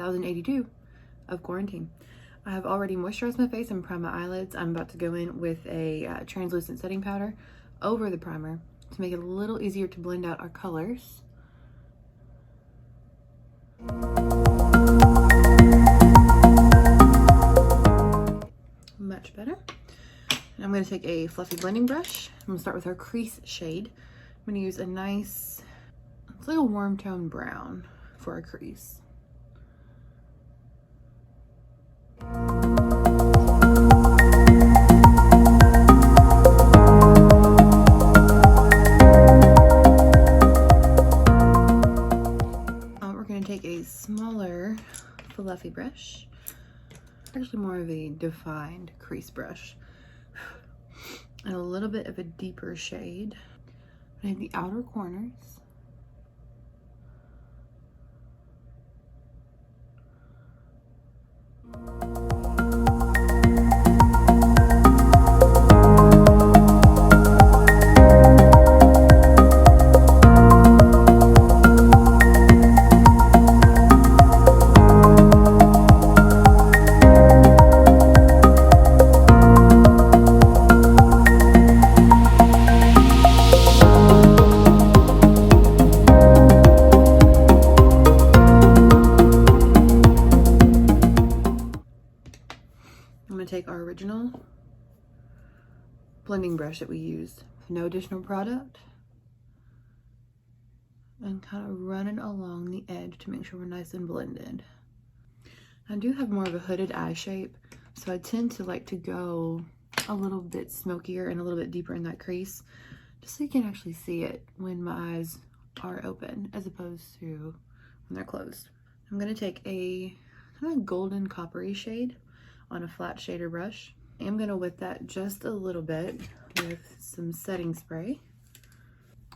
1082 of quarantine. I have already moisturized my face and primed my eyelids. I'm about to go in with a translucent setting powder over the primer to make it a little easier to blend out our colors. Much better. And I'm going to take a fluffy blending brush. I'm going to start with our crease shade. I'm going to use a nice, it's like a warm tone brown for our crease. We're going to take a smaller fluffy brush, actually more of a defined crease brush, and a little bit of a deeper shade. I have the outer corners. I'm going to take our original blending brush that we used, no additional product, and kind of run it along the edge to make sure we're nice and blended. I do have more of a hooded eye shape, so I tend to like to go a little bit smokier and a little bit deeper in that crease, just so you can actually see it when my eyes are open as opposed to when they're closed. I'm going to take a kind of golden coppery shade on a flat shader brush. I'm going to wet that just a little bit with some setting spray.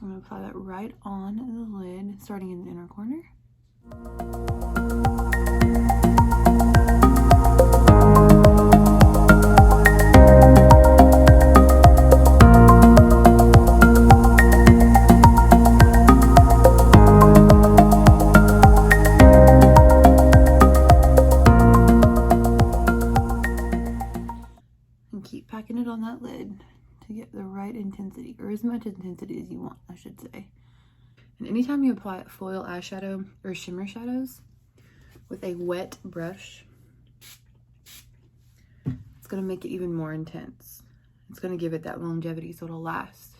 I'm going to apply that right on the lid, starting in the inner corner. Keep packing it on that lid to get the right intensity, or as much intensity as you want, I should say. And anytime you apply foil eyeshadow or shimmer shadows with a wet brush, it's going to make it even more intense. It's going to give it that longevity so it'll last.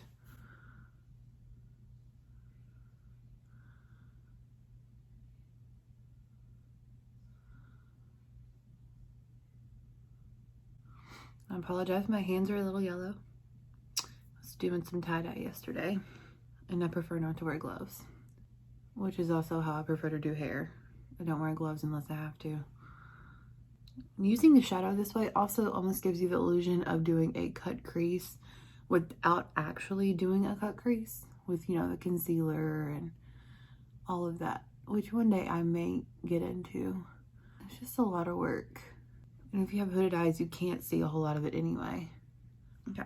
I apologize, my hands are a little yellow. I was doing some tie-dye yesterday, and I prefer not to wear gloves, which is also how I prefer to do hair. I don't wear gloves unless I have to. Using the shadow this way also almost gives you the illusion of doing a cut crease without actually doing a cut crease with, you know, the concealer and all of that, which one day I may get into. It's just a lot of work. And if you have hooded eyes, you can't see a whole lot of it anyway. Okay,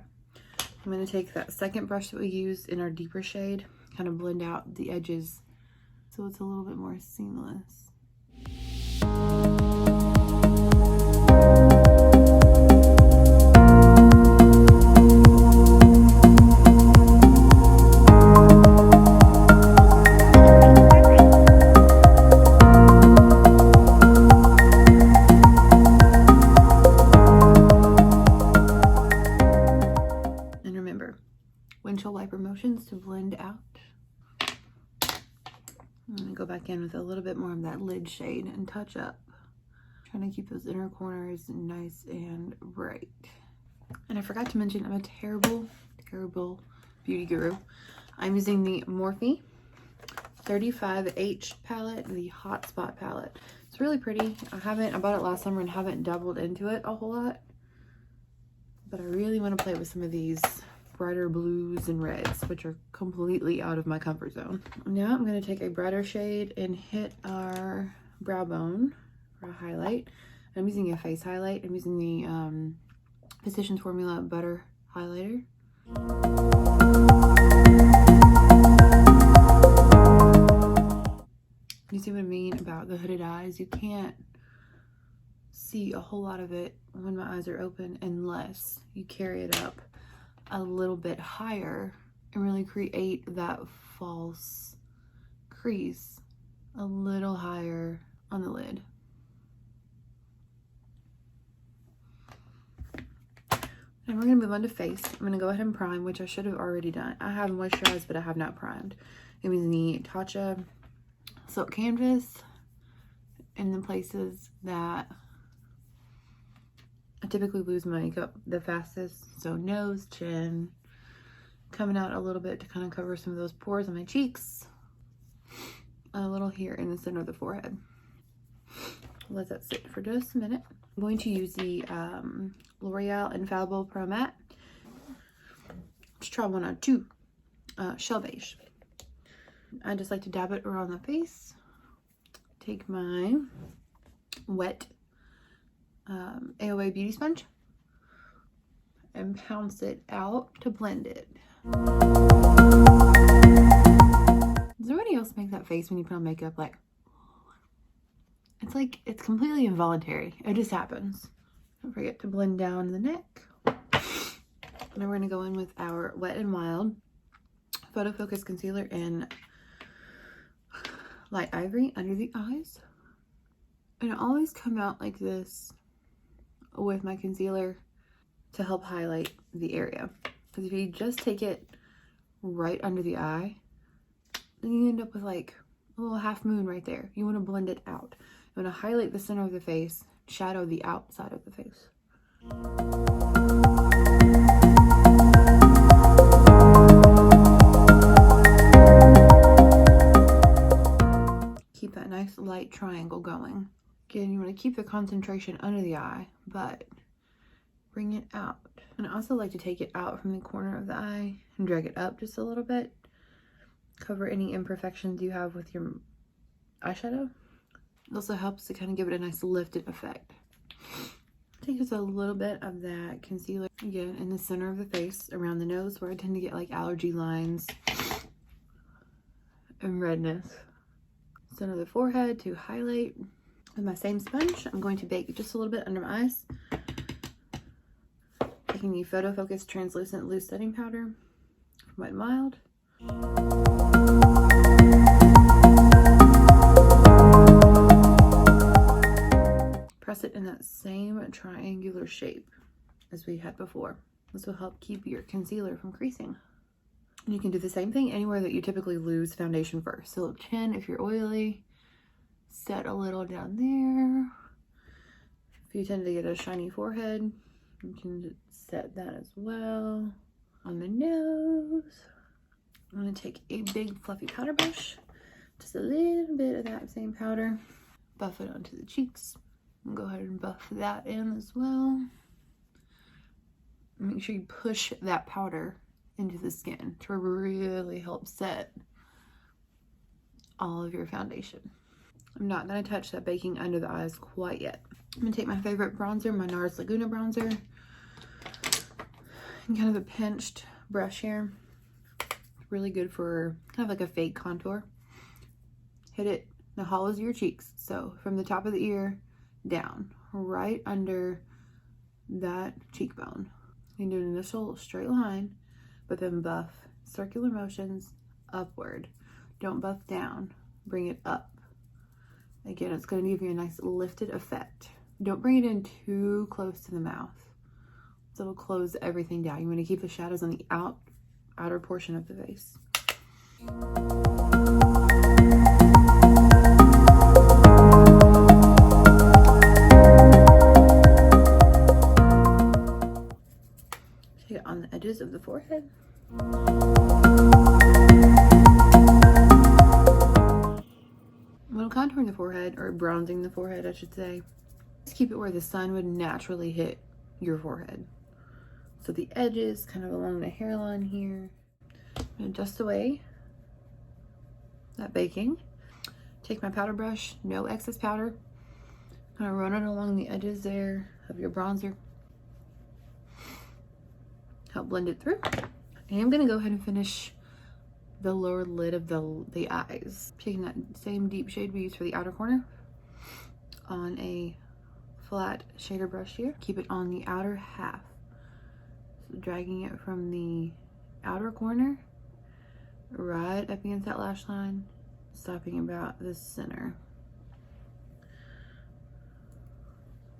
I'm going to take that second brush that we used in our deeper shade, kind of blend out the edges so it's a little bit more seamless. Windshield wiper motions to blend out. I'm going to go back in with a little bit more of that lid shade and touch up. Trying to keep those inner corners nice and bright. And I forgot to mention, I'm a terrible beauty guru. I'm using the Morphe 35H palette, the Hot Spot palette. It's really pretty. I bought it last summer and haven't dabbled into it a whole lot. But I really want to play with some of these brighter blues and reds, which are completely out of my comfort zone. Now I'm going to take a brighter shade and hit our brow bone for a highlight. I'm using a face highlight. I'm using the Physicians Formula Butter Highlighter. You see what I mean about the hooded eyes? You can't see a whole lot of it when my eyes are open unless you carry it up a little bit higher and really create that false crease a little higher on the lid. And we're gonna move on to face. I'm gonna go ahead and prime, which I should have already done. I have moisturized, but I have not primed. I'm using the Tatcha Silk Canvas in the places that I typically lose my makeup the fastest. So nose, chin, coming out a little bit to kind of cover some of those pores on my cheeks. A little here in the center of the forehead. Let that sit for just a minute. I'm going to use the L'Oreal Infallible Pro Matte. Let's try one on 2. Shell Beige. I just like to dab it around the face. Take my wet AOA Beauty Sponge and pounce it out to blend it. Does anybody else make that face when you put on makeup? Like, it's completely involuntary. It just happens. Don't forget to blend down the neck. Now we're gonna go in with our Wet n Wild Photo Focus Concealer in Light Ivory under the eyes. And I always come out like this with my concealer to help highlight the area. Because if you just take it right under the eye, then you end up with like a little half moon right there. You want to blend it out. You want to highlight the center of the face, shadow the outside of the face. Keep that nice light triangle going. Again, you want to keep the concentration under the eye, but bring it out. And I also like to take it out from the corner of the eye and drag it up just a little bit. Cover any imperfections you have with your eyeshadow. It also helps to kind of give it a nice lifted effect. Take just a little bit of that concealer again in the center of the face, around the nose where I tend to get like allergy lines and redness. Center of the forehead to highlight. With my same sponge, I'm going to bake just a little bit under my eyes. Taking the Photo Focus Translucent Loose Setting Powder from Wet n Wild. Press it in that same triangular shape as we had before. This will help keep your concealer from creasing. And you can do the same thing anywhere that you typically lose foundation first. So chin, if you're oily, set a little down there. If you tend to get a shiny forehead, you can set that as well. On the nose, I'm going to take a big fluffy powder brush, just a little bit of that same powder, buff it onto the cheeks, and go ahead and buff that in as well. Make sure you push that powder into the skin to really help set all of your foundation. I'm not going to touch that baking under the eyes quite yet. I'm going to take my favorite bronzer, my NARS Laguna bronzer, and kind of a pinched brush here. Really good for kind of like a fake contour. Hit it in the hollows of your cheeks. So from the top of the ear down, right under that cheekbone. You do an initial straight line, but then buff circular motions upward. Don't buff down, bring it up. Again, it's going to give you a nice lifted effect. Don't bring it in too close to the mouth, so it'll close everything down. You want to keep the shadows on the outer portion of the face. Take it on the edges of the forehead. When contouring the forehead, or bronzing the forehead, I should say, just keep it where the sun would naturally hit your forehead. So the edges, kind of along the hairline here. And dust away that baking. Take my powder brush, no excess powder. Kind of run it along the edges there of your bronzer. Help blend it through. And I'm gonna go ahead and finish the lower lid of the eyes. Taking that same deep shade we used for the outer corner on a flat shader brush here. Keep it on the outer half. So dragging it from the outer corner right up against that lash line, stopping about the center.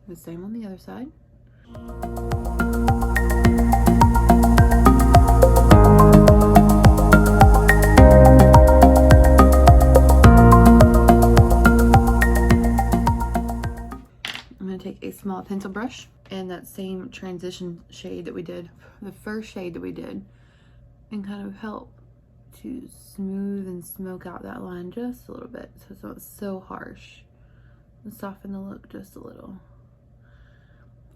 The same on the other side. I'm going to take a small pencil brush and that same transition shade that we did, the first shade that we did, and kind of help to smooth and smoke out that line just a little bit so it's not so harsh, and soften the look just a little.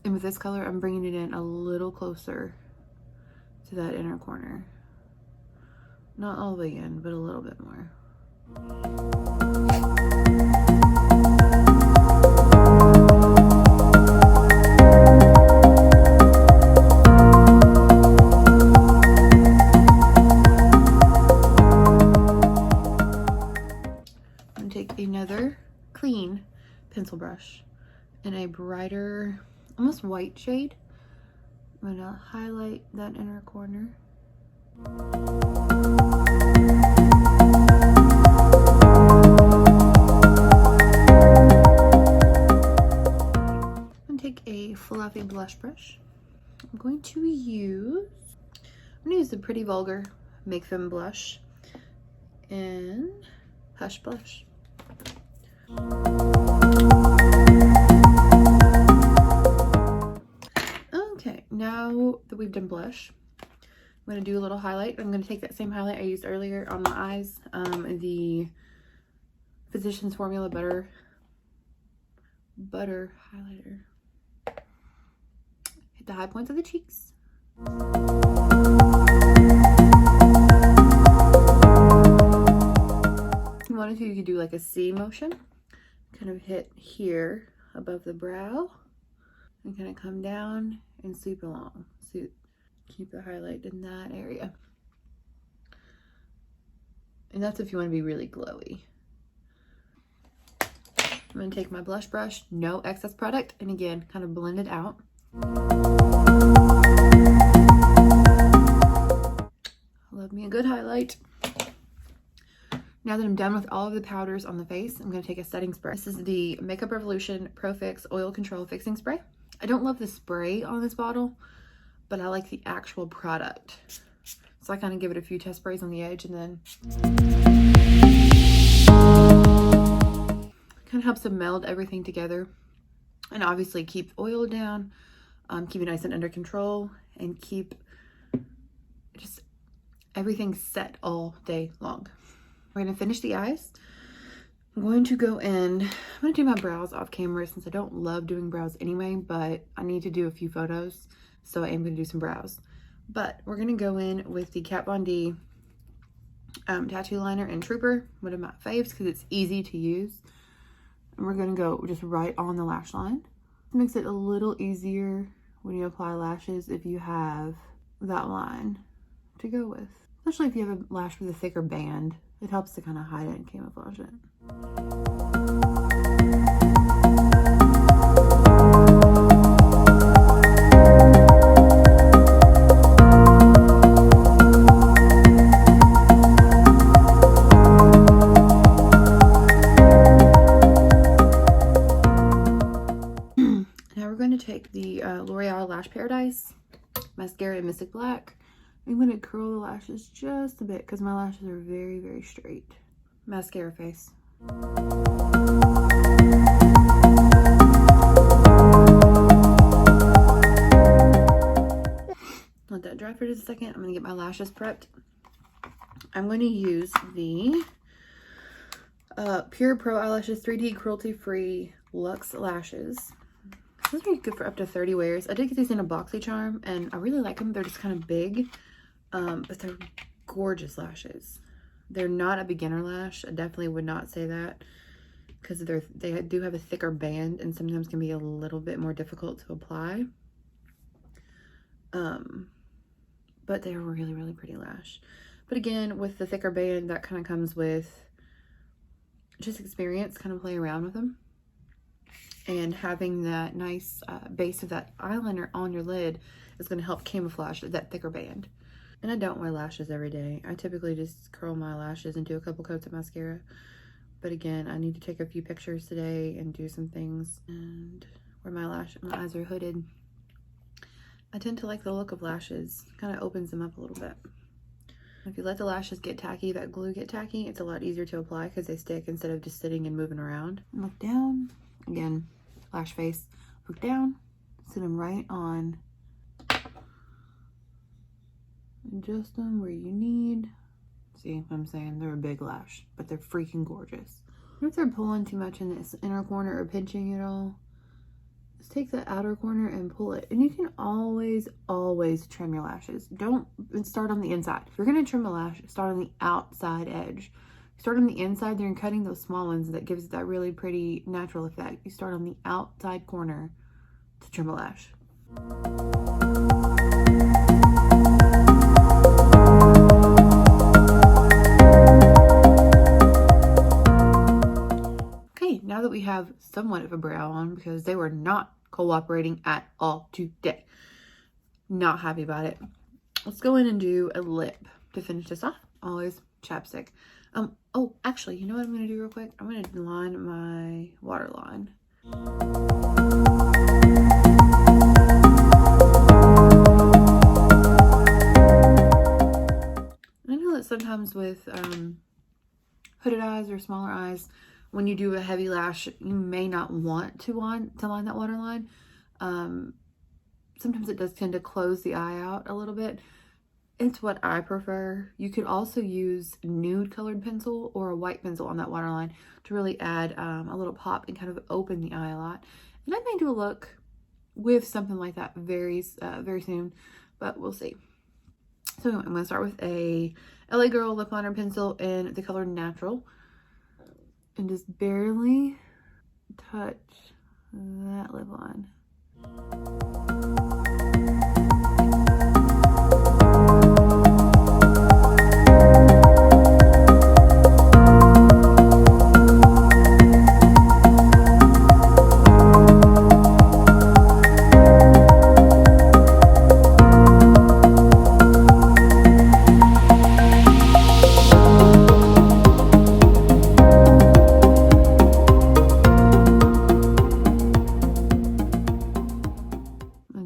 And with this color, I'm bringing it in a little closer to that inner corner. Not all the way in, but a little bit more. I'm gonna take another clean pencil brush in a brighter, almost white shade. I'm gonna highlight that inner corner. I'm gonna take a fluffy blush brush. I'm going to use the Pretty Vulgar Make Them Blush in Hush Blush. Okay, now that we've done blush, I'm going to do a little highlight. I'm going to take that same highlight I used earlier on my eyes, the Physicians Formula Butter highlighter. Hit the high points of the cheeks. If you wanted to, you could do like a C motion. Kind of hit here above the brow and kind of come down and sweep along. So keep the highlight in that area. And that's if you want to be really glowy. I'm going to take my blush brush, no excess product, and again, kind of blend it out. Love me a good highlight. Now that I'm done with all of the powders on the face, I'm going to take a setting spray. This is the Makeup Revolution Pro Fix Oil Control Fixing Spray. I don't love the spray on this bottle, but I like the actual product. So I kind of give it a few test sprays on the edge and then kind of helps to meld everything together and obviously keep oil down, keep it nice and under control, and keep just everything set all day long. We're going to finish the eyes. I'm going to go in, I'm going to do my brows off camera since I don't love doing brows anyway, but I need to do a few photos, so I am going to do some brows. But we're going to go in with the Kat Von D tattoo liner and Trooper, one of my faves because it's easy to use. And we're going to go just right on the lash line. It makes it a little easier when you apply lashes if you have that line to go with. Especially if you have a lash with a thicker band. It helps to kind of hide it and camouflage it. Now we're going to take the L'Oreal Lash Paradise mascara in Mystic Black. I'm going to curl the lashes just a bit because my lashes are very, very straight. Mascara face. Let that dry for just a second. I'm going to get my lashes prepped. I'm going to use the Pure Pro Eyelashes 3D Cruelty-Free Luxe Lashes. These are good for up to 30 wears. I did get these in a BoxyCharm and I really like them. They're just kind of big. But they're gorgeous lashes. They're not a beginner lash. I definitely would not say that because they do have a thicker band and sometimes can be a little bit more difficult to apply. But they're a really, really pretty lash. But again, with the thicker band, that kind of comes with just experience, kind of playing around with them. And having that nice base of that eyeliner on your lid is going to help camouflage that thicker band. And I don't wear lashes every day. I typically just curl my lashes and do a couple coats of mascara. But again, I need to take a few pictures today and do some things. And where my eyes are hooded, I tend to like the look of lashes. Kind of opens them up a little bit. If you let the lashes get tacky, that glue get tacky, it's a lot easier to apply because they stick instead of just sitting and moving around. Look down. Again, lash face. Look down. Sit them right on. Adjust them where you need. See what I'm saying? They're a big lash, but they're freaking gorgeous. If they're pulling too much in this inner corner or pinching it all, just take the outer corner and pull it. And you can always trim your lashes. Don't start on the inside. If you're gonna trim a lash, start on the outside edge. Start on the inside, then you're cutting those small ones that gives it that really pretty natural effect. You start on the outside corner to trim a lash. Now that we have somewhat of a brow on, because they were not cooperating at all today. Not happy about it. Let's go in and do a lip to finish this off. Always chapstick. Oh, actually, you know what I'm going to do real quick? I'm going to line my waterline. I know that sometimes with hooded eyes or smaller eyes, when you do a heavy lash, you may not want to line that waterline. Sometimes it does tend to close the eye out a little bit. It's what I prefer. You could also use nude colored pencil or a white pencil on that waterline to really add a little pop and kind of open the eye a lot. And I may do a look with something like that very soon, but we'll see. So anyway, I'm going to start with a LA Girl lip liner pencil in the color Natural. And just barely touch that lip line.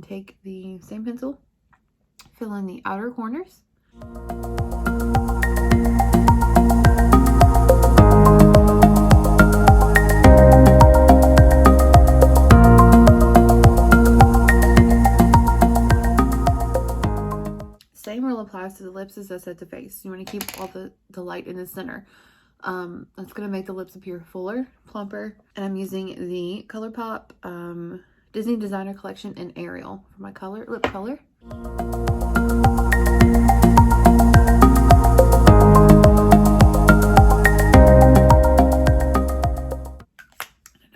Take the same pencil, fill in the outer corners. Same rule applies to the lips as I said to face. You want to keep all the light in the center. That's going to make the lips appear fuller, plumper. And I'm using the ColourPop Disney Designer Collection in Ariel for my lip color. I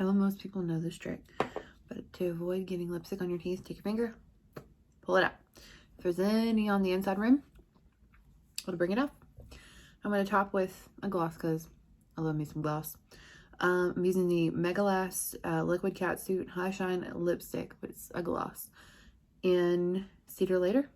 know most people know this trick, but to avoid getting lipstick on your teeth, take your finger, pull it out. If there's any on the inside rim, it'll bring it out. I'm going to top with a gloss because I love me some gloss. I'm using the Mega Last Liquid Catsuit High Shine Lipstick, but it's a gloss in Cedar Later.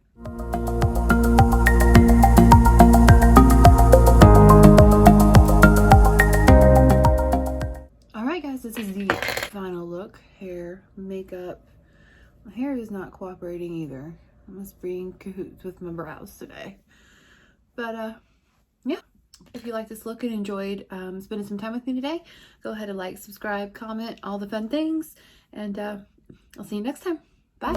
Alright guys, this is the final look. Hair, makeup. My hair is not cooperating either. I must be in cahoots with my brows today. But yeah. If you like this look and enjoyed spending some time with me today, go ahead and like, subscribe, comment, all the fun things. And I'll see you next time. Bye.